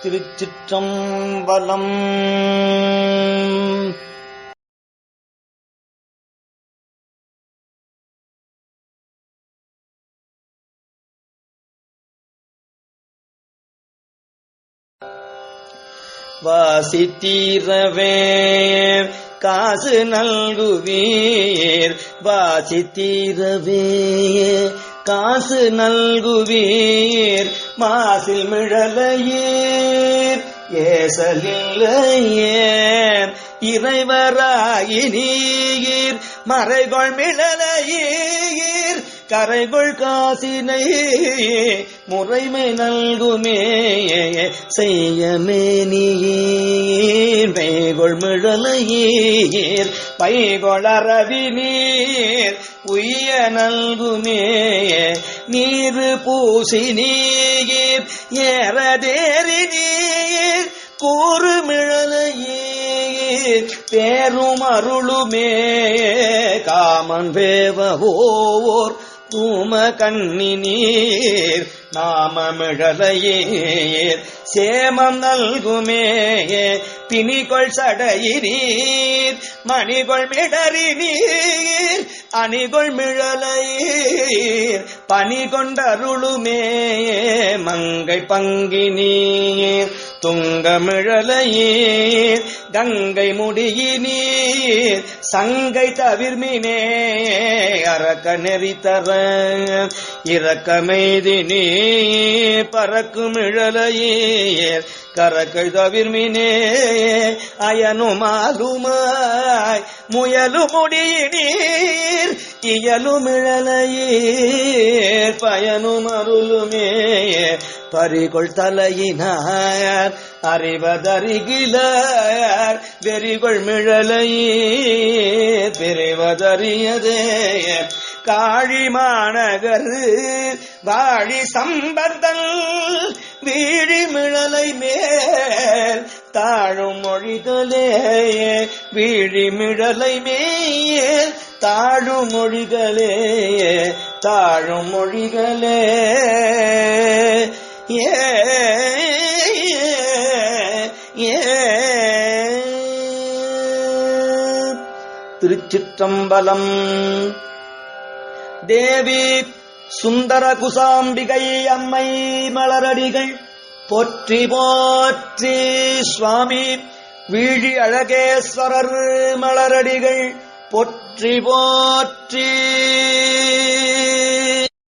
திருச்சிற்றம்பலம். வாசி தீரவே காசு நல்குவீர், வாசி தீரவே காசு நல்குவீர், மாசில் மிழலையீர் ஏசலில்லையே இறைவராயினீர், மறைகொள் மிழலையீர் கரைகொள் காசினை முறைமை நல்குமே செய்யமேனீர், மெய்கொள் மிழலையீர் பைகொள் அரவி நீர் உய்ய நல்குமே, நீரு பூசி நீர் ஏறதேறி நீர் கூறுமிழலையீர் பேரும் அருளுமே, காமன் வேவோர் தூம கண்ணி நீர் நாமமிழலையீர் சேமம் நல்குமே, பிணிகொள் சடையினீர் மணிகொள் மிடறி நீர் அணிகொள் மிழலையீர் பணி கொண்டருளுமே, மங்கை பங்கினீர் துங்கமிழலையீர் கங்கை முடியினீர் சங்கை தவிர்மினே, அரக்க நெறித்தர இரக்கமெய்தி நீர் பறக்குமிழலையீர் கரக்கை தவிர்மினே, அயனுமாலுமாய் முயலு முடியினீர் இயலுமிழலையீர் பயனும் அருளுமே, பறிகொள் தலையினார் அறிவதறிகிலார் வெறிகொள் மிழலையீர் பெறுவதறியதே, காழி மாநகர் வாழி சம்பந்தல் வீழி மிழலை மேல் தாழும் மொழிகளே, வீழி மிழலை மேல் தாழும் மொழிகளே, தாழும் மொழிகளே ஏ திருச்சிற்றம்பலம். தேவி சுந்தர குசாம்பிகை அம்மை மலரடிகள் போற்றி போற்றி, சுவாமி வீழி அழகேஸ்வரர் மலரடிகள் போற்றி போற்றி.